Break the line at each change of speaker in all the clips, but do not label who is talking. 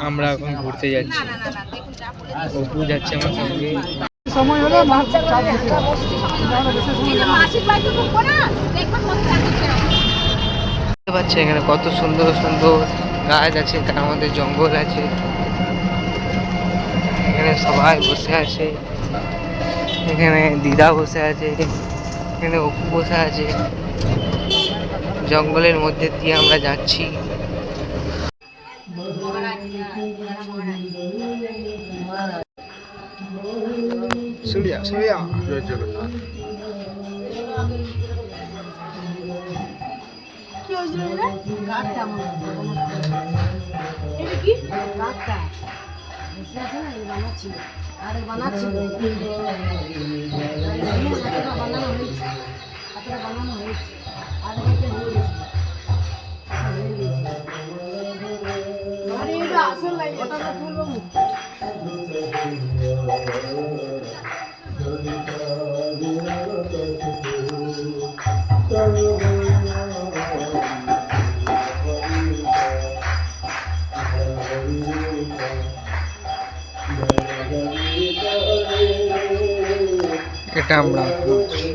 আমরা এখন ঘুরতে যাচ্ছি, অপু যাচ্ছে আমার সঙ্গে।
সময় হলো
দেখতে পাচ্ছি এখানে কত সুন্দর সুন্দর গাছ আছে, তার মধ্যে জঙ্গল আছে। এখানে সবাই বসে আছে, এখানে দিদা বসে আছে, এখানে অপু বসে আছে। জঙ্গলের মধ্যে দিয়ে আমরা যাচ্ছি।
সুরিয়া সুরিয়া
জয় জগন্নাথ।
কি হয়েছিল রে? গাছটা এটা কি? গাছটা বসে আছে না, বানাচ্ছিল আরে বানাচ্ছিল বানানো হয়েছে, হাতের বানানো হয়েছে আর এটা হয়ে গেছে। আরে এটা আসল লাগে, ওটা তো বলবো
এটা আমরা করছি।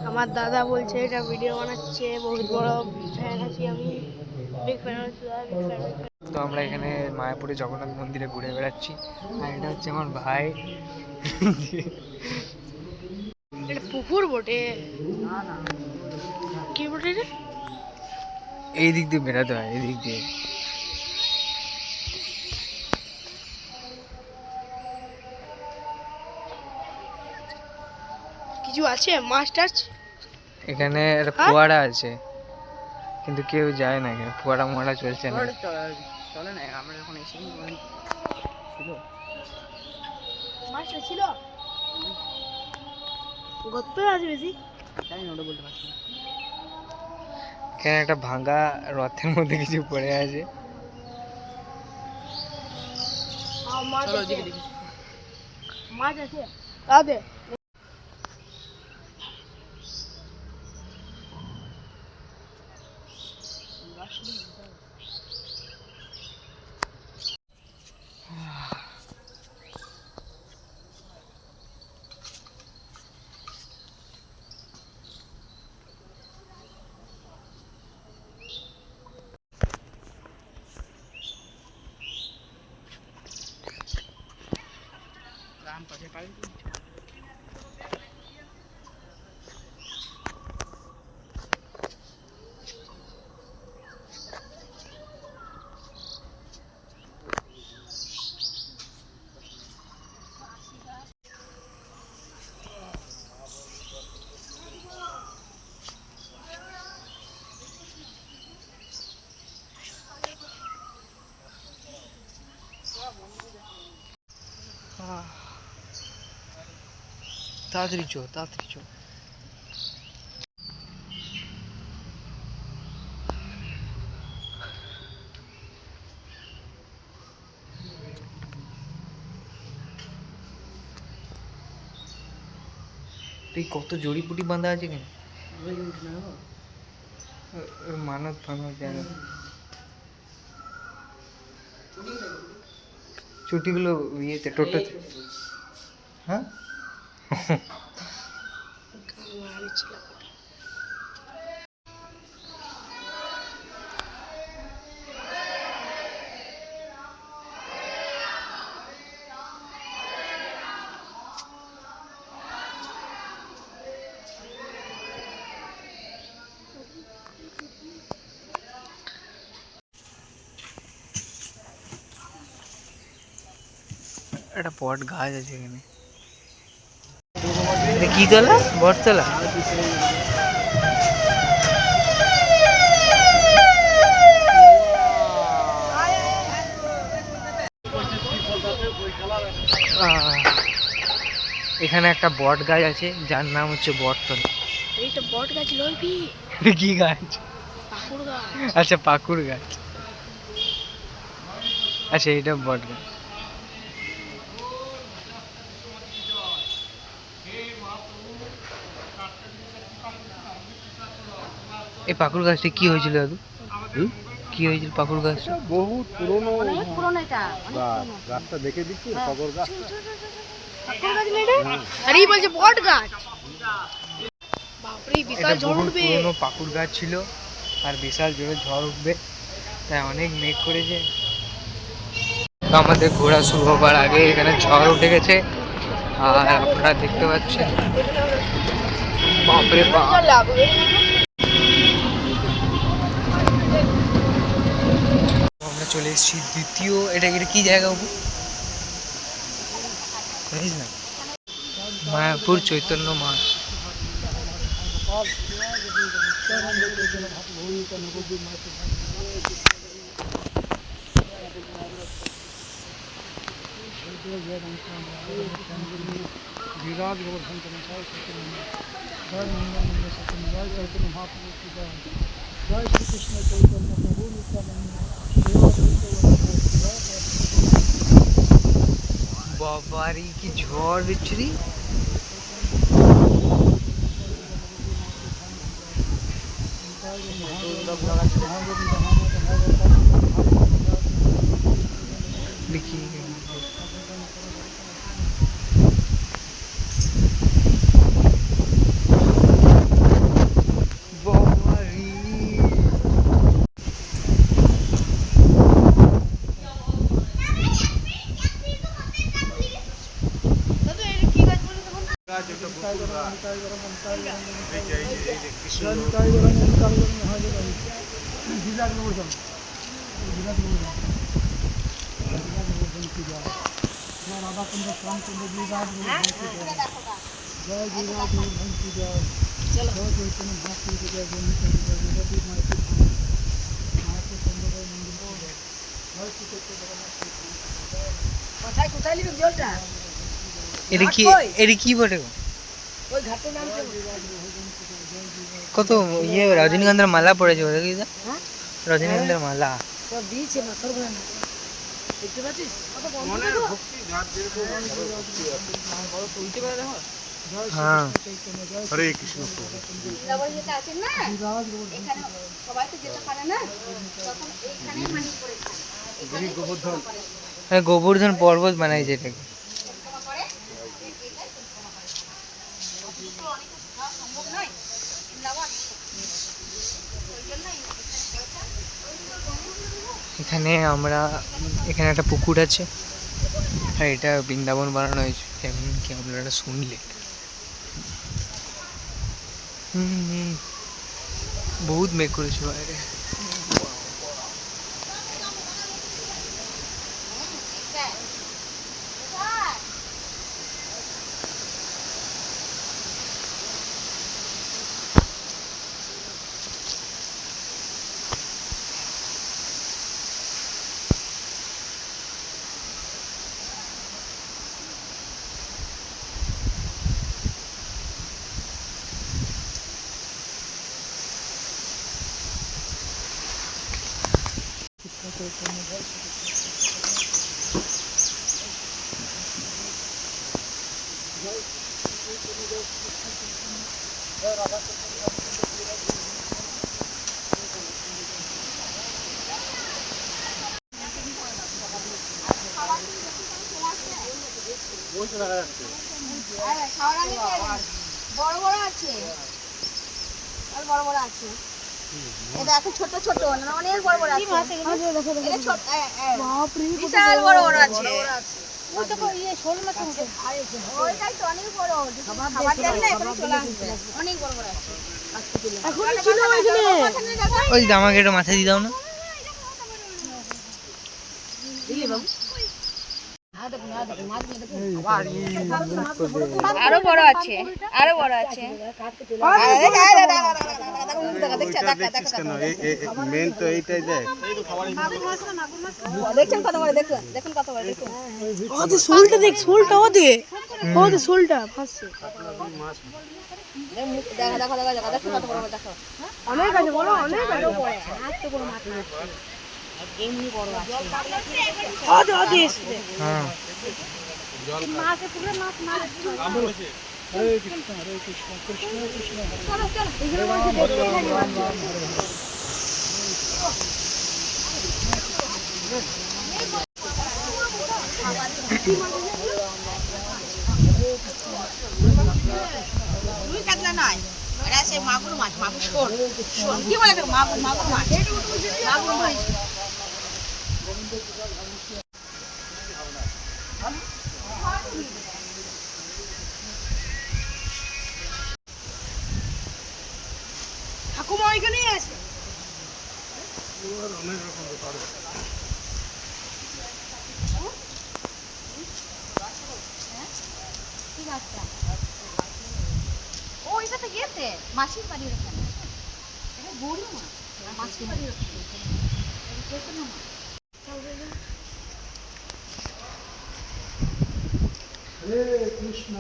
আমার দাদা বলছে এটা ভিডিও বানাচ্ছে, বহুত বড় ফ্যান আছি আমি, বিগ ফ্যান আছি।
তো আমরা এখানে মায়াপুরে জগন্নাথ মন্দিরে ঘুরে বেড়াচ্ছি, আর এটা হচ্ছে আমার ভাই।
এটা পুকুর বটে, কি বটে রে?
এই দিক দিয়ে বেড়াতে হয়, এই দিক দিয়ে।
কিছু আছে মাছ টাছ?
এখানে একটা ফোয়ারা আছে, কিন্তু কেউ যায় না, এখানে ফোয়ারা মোয়ারা চলছে না।
চলে না, আমরা যখন এসে ছিল
মাছটা ছিল গত আছে বেশি,
জানি না, ওটা বলতে পারছি না।
এখানে একটা ভাঙা রথের মধ্যে কিছু পড়ে আছে।
মাছ
চলো
আছে,
ওদিকে দেখি।
মাছ আছে তাতে।
রাম পাশে পাই
তাড়াতাড়ি চো, তাড়াতাড়ি চো। এই কত জড়িপুটি বাঁধা আছে কেন? মানত ফানত যেন ছুটিগুলো ইয়েতে টোটোতে। হ্যাঁ একটা বট গাছ আছে এখানে। এটা কি তলা? বটতলা? এখানে একটা বট গাছ আছে যার নাম হচ্ছে বটতলা।
এইটা বট গাছ লয় কি?
এটা কি গাছ?
পাকুড় গাছ।
আচ্ছা পাকুড় গাছ। আচ্ছা এটা বট গাছ। এই পাকুড় গাছটা কি হয়েছিল দাদু? কি হয়েছিল পাকুড় গাছটা?
বহুত পুরনো
অনেক পুরনো এটা,
গাছ। গাছটা দেখে দিচ্ছি খবর গাছ।
পাকুড় গাছ না এটা? আরে এই বলছে বট গাছ। বাপরে বিশাল
এটা
ঝড়
বহুত
উঠবে।
পুরনো পাকুড় গাছ ছিল আর বিশাল জোরে ঝড় উঠবে, তাই অনেক মেঘ করেছে। তো আমাদের ঘোরা শুরু হবার আগে এখানে ঝড় উঠে গেছে আর আপনারা দেখতে পাচ্ছেন বাপরে বাপ। আমরা চলে এসেছি দ্বিতীয়, এটা কি জায়গা বাবু জানিস না? মায়াপুর চৈতন্য মাঠ।
বিরাট গোবর্ধন জয় মঙ্গল সত্যম জয় চৈতন্য মহাপ্রভু কি জয় জয় শ্রীকৃষ্ণ চৈতন্য প্রভু নিত্যানন্দ।
বাবারি কি ঝড় বিচ্ছিরি। দেখি বাবারি
রাধাকুন্দ শ্যামকুন্দ গিরিরাজ গোবর্ধন কি জয় জয় গিরিরাজ গোবর্ধন কি জয় জয় চৈতন্য মহাপ্রভু কি জয় জগন্নাথ মায়ের মায়াপুর চন্দ্রদয় মন্দির জয় শ্রীকৃষ্ণ জগন্নাথ।
কোথায় কোথায় নিবি জলটা?
এটা কি বটে গো?
ওই ঘাটের নাম
কত ইয়ে রজনীগন্ধার মালা পড়েছে ওটা কি?
হ্যাঁ?
রজনীগন্ধার মালা
সব দিয়েছে মাথার উপরে না। দেখতে পাচ্ছিস? কত বন্ধ
মনের
দেখো।
ভক্তি যার যেরকম
তুলতে পারে দেখো।
হ্যাঁ
হরে কৃষ্ণ প্রভু
বৃন্দাবন যেটা আছে না, এখানে সবাই তো যেতে পারে না, তখন এইখানেই মানি করে খায়।
গিরি গোবর্ধন
হ্যাঁ গোবর্ধন পর্বত বানাইছে এটাকে।
পরিক্রমা করে, এটাই পরিক্রমা করে। অসুস্থ অনেক যাওয়া সম্ভব নয় বৃন্দাবন, ওই জন্যই
এখানে এখানে একটা পুকুর আছে আর এটা বৃন্দাবন বানানো হয়েছে, কেমন কি আপনারা শুনলে। বহুত মেঘ করেছে বাইরে।
বলতে দেখা যাচ্ছে
খাওয়ার বড় বড় আছে, আর বড় বড় আছে। এটা এখন ছোট ছোট না, অনেক বড় বড় আছে। এটা ছোট, বিশাল বড় বড় আছে। ওই তো ইয়ে শোল মাছ আছে, ওইটাই তো অনেক বড়। খাবার দেন না, এখন চলে আসবে। অনেক বড় বড় আছে।
এখন ছিল ওইখানে।
ওই আমাকে একটু মাথায় দিয়ে দাও না।
আরো বড় আছে, আরো বড় আছে।
মেন তো এইটাই দেখ।
দেখছেন কত বড়, দেখুন দেখুন কত বড়, দেখুন।
ওদের শোলটা দেখ, শোলটা ওদের শোলটা ফাঁসছে।
দেখো দেখো দেখো দেখো, দেখো কত বড় বড়, দেখো।
অনেক আছে, বলো অনেক আছে।
এত বড় মাছ আছে, এমনি বড় আছে।
ওদের এসছে।
হ্যাঁ
মাছে পুরো মাছ মাছ।
হরে কৃষ্ণ হরে কৃষ্ণ কৃষ্ণ কৃষ্ণ হরে
চলো চলো,
হরে রাম হরে রাম রাম রাম হরে হরে।
রুই কাতলা নয়, এটা সেই মাগুর মাছ, মাগুর শোল। শোল কি বলে তো, মাগুর মাগুর মাছ, মাগুর মাছ।
ঠাকুমা ওইখানেই আছে।
ঠিক আছে, ও এটাতে গেছে মাসির বাড়ির ওখানে। এটা বড়ি মাছ, মাসির বাড়ির ওখানে। এটা গেছে না মা।
हरे कृष्ण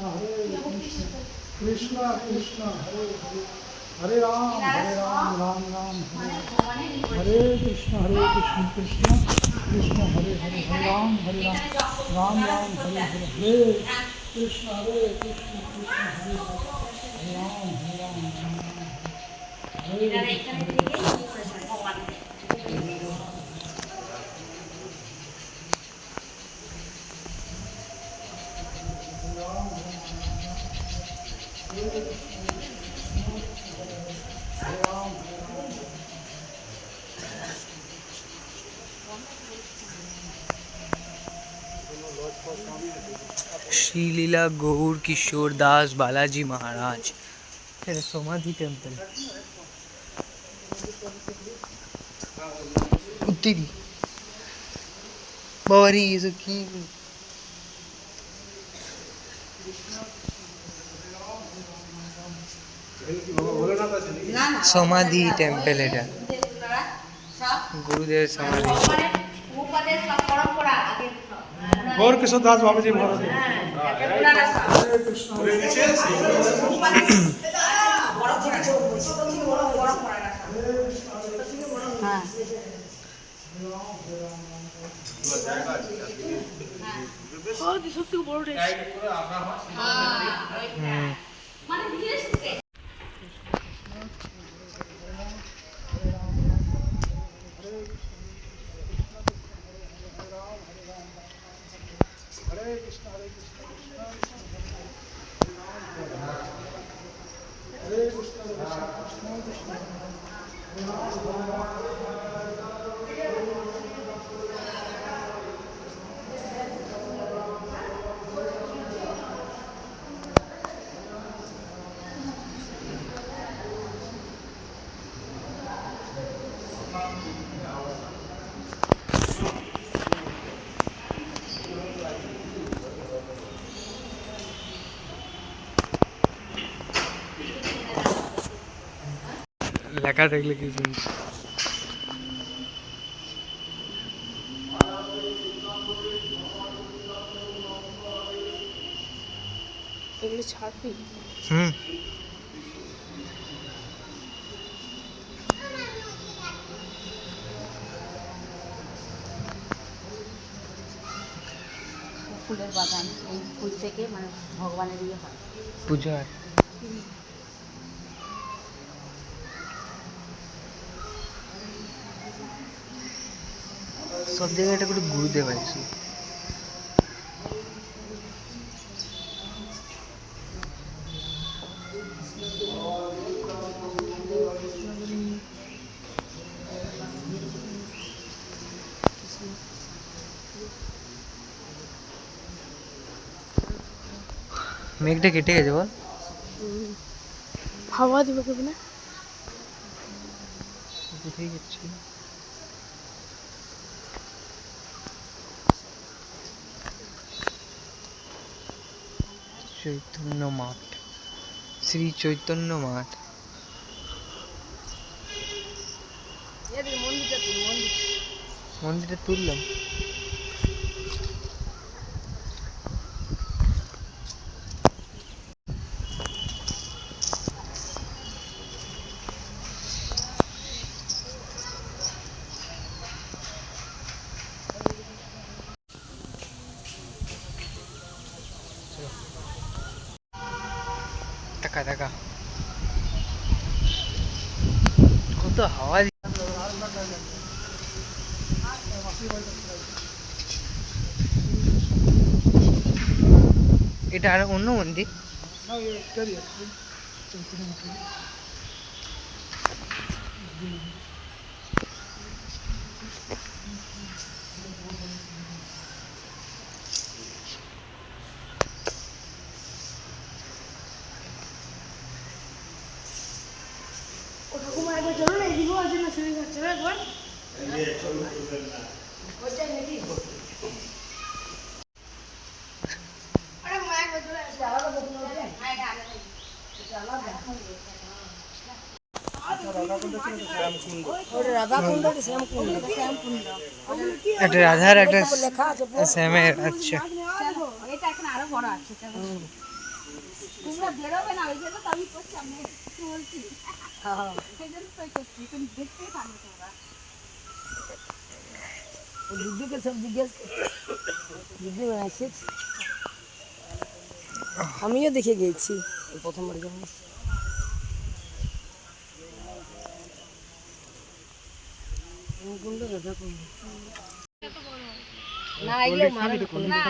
कृष्ण कृष्ण हरे हरे हरे राम राम राम हरे हरे कृष्ण कृष्ण कृष्ण हरे हरे हरे राम राम राम हरे हरे हरे कृष्ण कृष्ण हरे हरे राम हरे
श्रीलीला गौर किशोर दास बालाजी महाराज समाधि टेम्पल उत्तरी बाबरी ये सब की समाधि टेम्पल এটা गुरुदेव समाधि
गौर किशोर दास बाबा जी महाराज
সত্যি বড় টেস্ট।
हरे कृष्ण हरे कृष्ण कृष्ण
লেখা থাকলে কি শুনছি
এগুলো ছাড়বি।
হুম
ফুলের বাগান, এই ফুল থেকে মানে ভগবানের ইয়ে হয়,
पूजा है सब जगह गुरुदेव है মেঘটা কেটে গেছে বল।
হাওয়া দিবে কেমন না?
কোথায় যাচ্ছি? চৈতন্য মাঠ, শ্রী চৈতন্য মাঠ। মন্দিরটা তুললাম। টাকা টাকা কত হাওয়া এটা আর অন্য মন্দির। একটা রাধার একটা শ্যামের। আচ্ছা
এটা এখন আরো বড় আছে। তোমরা বেরোবে না ওই জন্য তো আমি করছি, আমি বলছি সেই জন্য তো করছি, তুমি দেখতেই পারবে তোমরা। দিদিকে সব জিজ্ঞেস দিদি বানাইছে, আমিও দেখে গেছি প্রথমবার যখন। না এগুলো মারা না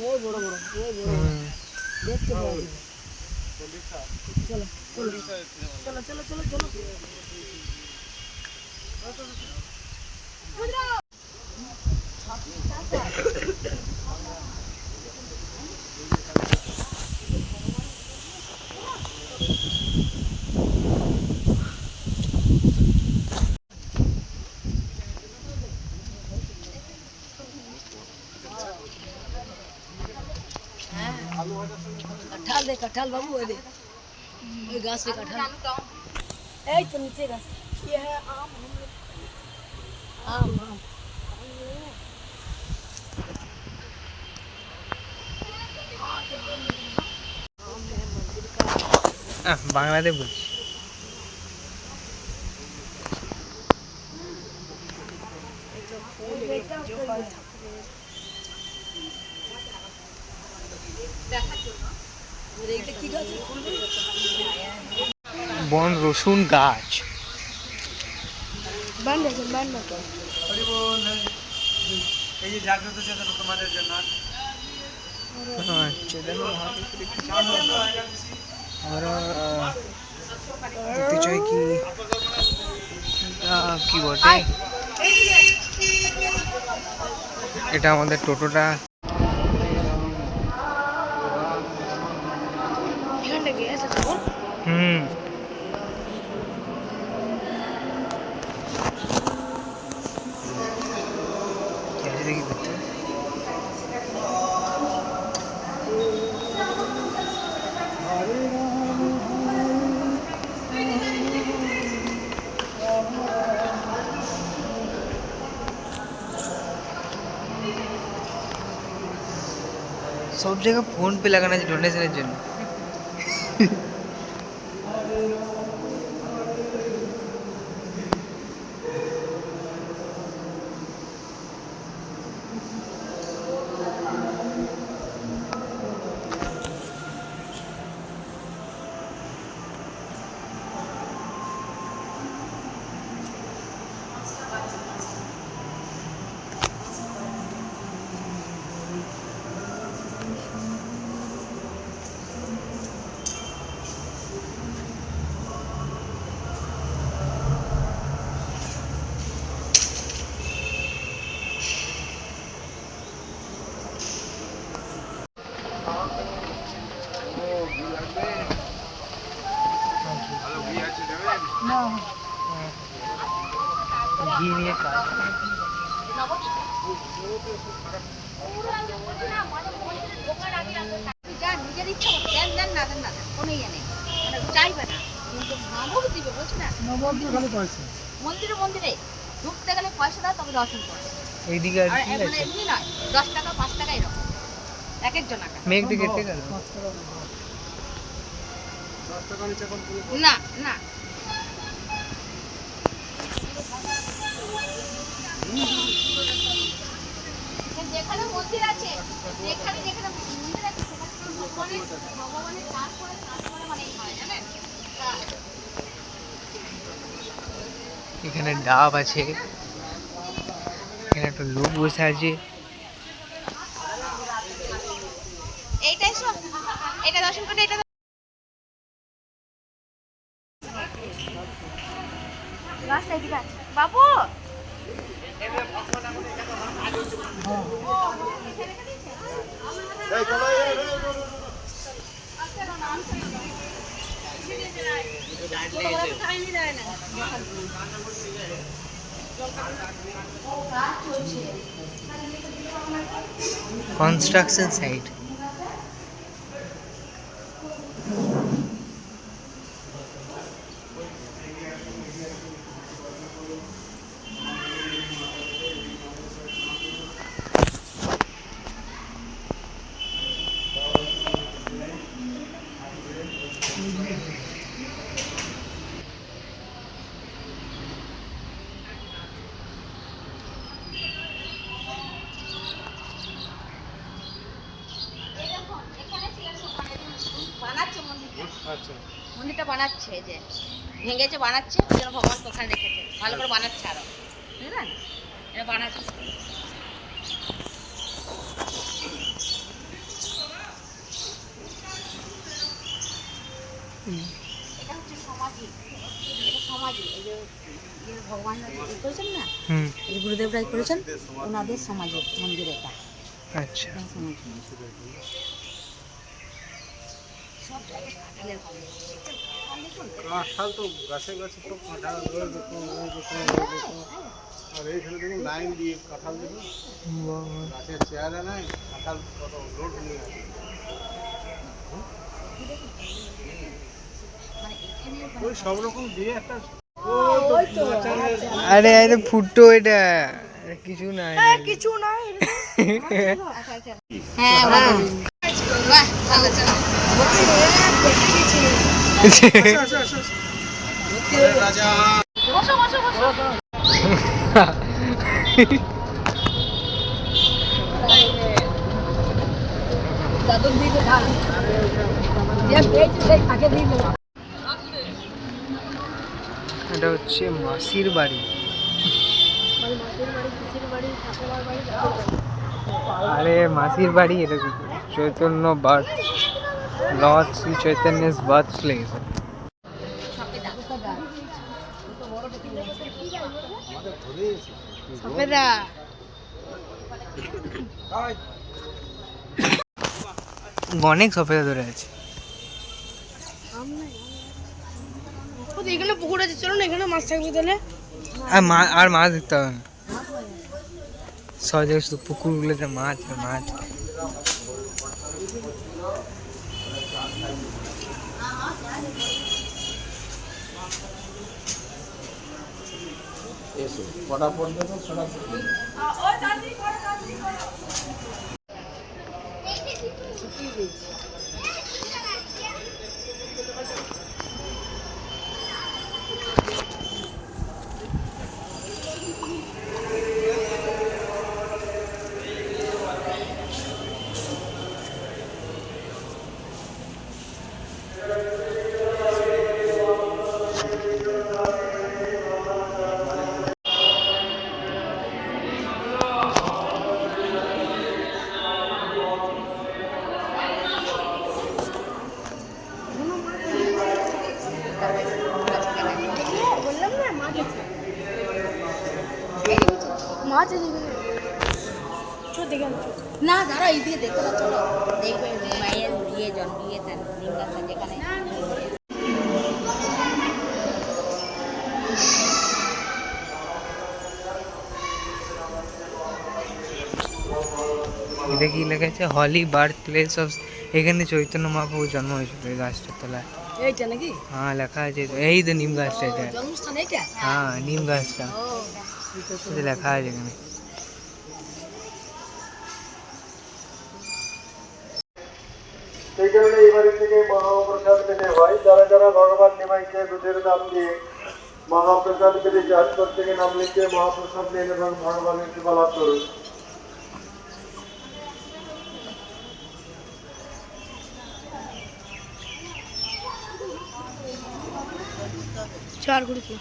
বড় বড় দেখতে পাওয়া যাবে। চলো চলো চলো চলো চলো চলো। कटहल दे कटहल बाबू ओए दे ओए घास पे कटहल ए तो नीचे घास ये है आम आम आम
বাংলাতে বলছি। বন রসুন গাছ।
এই যে জাগ্রত চেতনা তোমাদের জন্য।
আচ্ছা দেখো আমরা দেখতে চাই কি কি বটে। এটা আমাদের টোটোটা। হুম দেখি করতে सब जगह फोन पे लगाना है डोनेशনের জন্য। ঘি নিয়ে কাজ।
নিজের ইচ্ছা মতো দেন দেন না দেন না দেন কোনো ইয়ে নেই, মানে চাইবে না কিন্তু নবদ্বীপ দিবে বলছি না।
নবদ্বীপ খালি পয়সা।
মন্দিরে মন্দিরে ঢুকতে গেলে পয়সা দাও তবে দর্শন করে।
এইদিকে আর
আর
কি
মানে
আছে?
এমনি নয় 10 টাকা 5 টাকা এরকম এক একজন টাকা।
মেঘটা কেটে গেল।
10 টাকা নিচে এখন কোনো
না না যেখানে মন্দির আছে, যেখানে যেখানে মন্দির আছে সেখানে ভগবানের কাজ করে মানে এই হয় জানেন।
এখানে ডাব আছে, এখানে একটা লোক বসে আছে।
এইটাই সব, এটা দর্শন করে এটা রাস্তায় দিকে আছে বাবু।
Construction site.
বানাচ্ছে মন্দিরটা,
আচ্ছা
মন্দিরটা বানাচ্ছে, এই যে ভেঙেছে বানাচ্ছে, ওই জন্য ভগবান ওখানে রেখেছে, ভালো করে বানাচ্ছে আরো, বুঝলেন? এটা বানাচ্ছে। এটা হচ্ছে সমাধি, এটা সমাধি। এই যে ভগবান করেছেন না, এই গুরুদেবরা করেছেন, ওনাদের সমাধি মন্দির এটা।
আচ্ছা,
সমাধি সব জায়গায় কাঁঠালের কম।
কাঁঠাল তো গাছে গাছে তো কাঁঠাল আর এইখানে দেখুন লাইন দিয়ে কাঁঠাল দেখুন, গাছের চেহারা নাই, কাঁঠাল কত লোড নিয়ে আছে। ওই সব রকম দিয়ে একটা
আরে আরে ফুটো, এটা কিছু না,
কিছু না।
হ্যাঁ বাহ, চলো চলো।
রাজা
বসো বসো বসো।
এটা হচ্ছে মাসির বাড়ি। আরে মাসির বাড়ি, এটা Chaitanya birth lord Shri Chaitanya's birth place. অনেক সফেদা ধরে আছে।
এখানে পুকুর আছে, চলো না, এখানে মাছ থাকবে তাহলে।
আর মাছ দেখতে হবে না, সব জায়গায় শুধু পুকুরগুলোতে মাছ আর মাছ।
এসো ফটাফট দেখো ফটাফট।
বললাম না মাছ আছে, মাছ আছে এখানে। চো দেখে আনো, চো।
না দাঁড়া, এই দিকে দেখতে পাচ্ছ না, দেখবে মায়ের ইয়ে জন ইয়ে তার লিঙ্গাটা যেখানে।
এটা কি লেখা আছে, হলি বার্থ প্লেস অফ, এখানে চৈতন্য মহাপ্রভুর জন্ম হয়েছিল এই গাছটার তলায়।
এইটা নাকি?
হ্যাঁ লেখা আছে তো, এই তো নিম গাছটা এটা।
জন্মস্থান এইটা?
হ্যাঁ নিম গাছটা এটা লেখা আছে এখানে।
সেই কারণে এই বাড়ি থেকে মহাপ্রসাদ পেতে হয়। যারা যারা ভগবান নিমাইকে দুধের দাম দিয়ে মহাপ্রসাদ পেতে চান, প্রত্যেকে নাম লিখে মহাপ্রসাদ নেন এবং ভগবানের কৃপা লাভ করুন।
চার করেছি।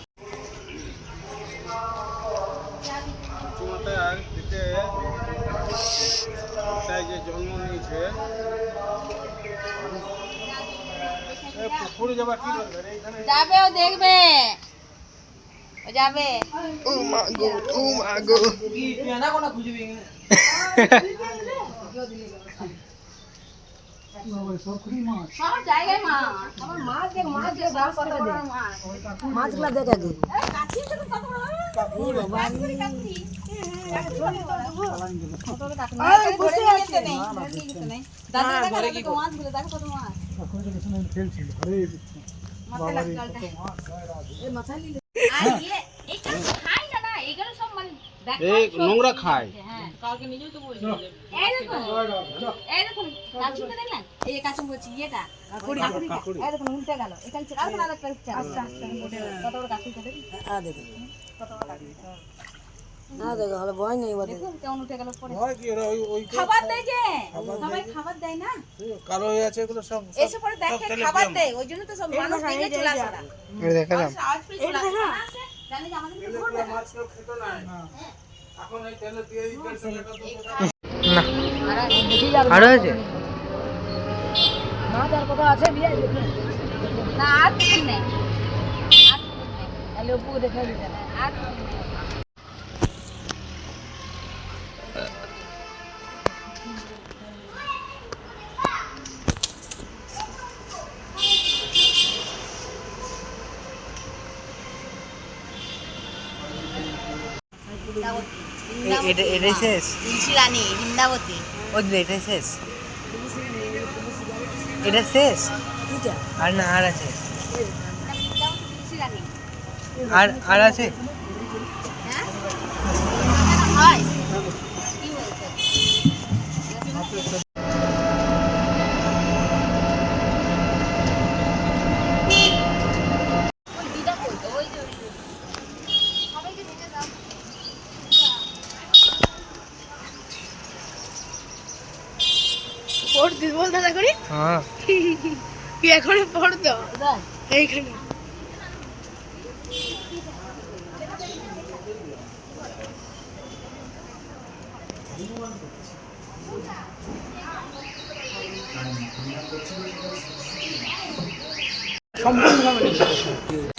যে জন্ম নিয়েছে পুকুরে যাবার কি দরকার, এইখানে
যাবে, ও দেখবে, ও যাবে।
ও মা গো, ও মা গো।
সব জায়গায় মাছ। আমার মাছ দেখ, মাছ দেখ, কত বড় মাছ।
মাছগুলা দেখ আগে।
কাছি তো কত বড় মাছ। কাছি কাছি। কত বড় কাছি। ধরে নিয়ে যেতে নেই, ধরে নিয়ে যেতে নেই। দাদা দেখো কত মাছগুলো, দেখো কত মাছ।
ফেলছিল। আরে
মাথায় লাগছে আলটা। এই মাথায় নিলে। আর এটা খাই না, এগুলো সব মানে
এই নোংরা খায়।
হ্যাঁ, কালকে নিজেও তো বলছিল। এই দেখুন কাচুটা দেখলেন, এই কাচুম বলছি এটা কাকুড়ি, এই দেখুন উল্টে গেল, এখানে আর কোন আরেকটা উঠছে। আচ্ছা কত বড় কাচুটা দেখুন,
দেখো।
কত বড় কাচুটা
দেখো, হলে ভয় নেই ওদের।
দেখুন কেমন উঠে গেল পরে।
হয় কি ওরা ওই
খাবার দেয় যে, সবাই খাবার দেয় না,
কালো হয়ে আছে এগুলো সব।
এসে পরে দেখে খাবার দেয়, ওই জন্য তো সব মানুষ দেখে চলে আসে না।
এটা দেখালাম।
এটা দেখা জানি যে আমাদের তো ঘুরবে না।
মাছ কেউ খেত না। এখন এই তেলে দিয়ে দিতেছে এটা তো
না আরো আছে।
মাছ আর কোথাও আছে বিয়ে?
না আর কিছু নেই, আর কিছু নেই।
তাহলে উপু দেখে দিতে না।
আর
এটা শেষ,
তুলসীরানী বৃন্দাবতী।
ও এটা শেষ, এটা শেষ আর না আর আছে,
বৃন্দাবতী তুলসীরানী।
আর আছে।
হ্যাঁ হয় কি বলছো? ওই দিদা কই তো, ওই যে সবাইকে দিতে দাও।
পড়তে বল দাদা করি।
হ্যাঁ
কি এখন পড়তো এইখানে।
সম্পূর্ণভাবে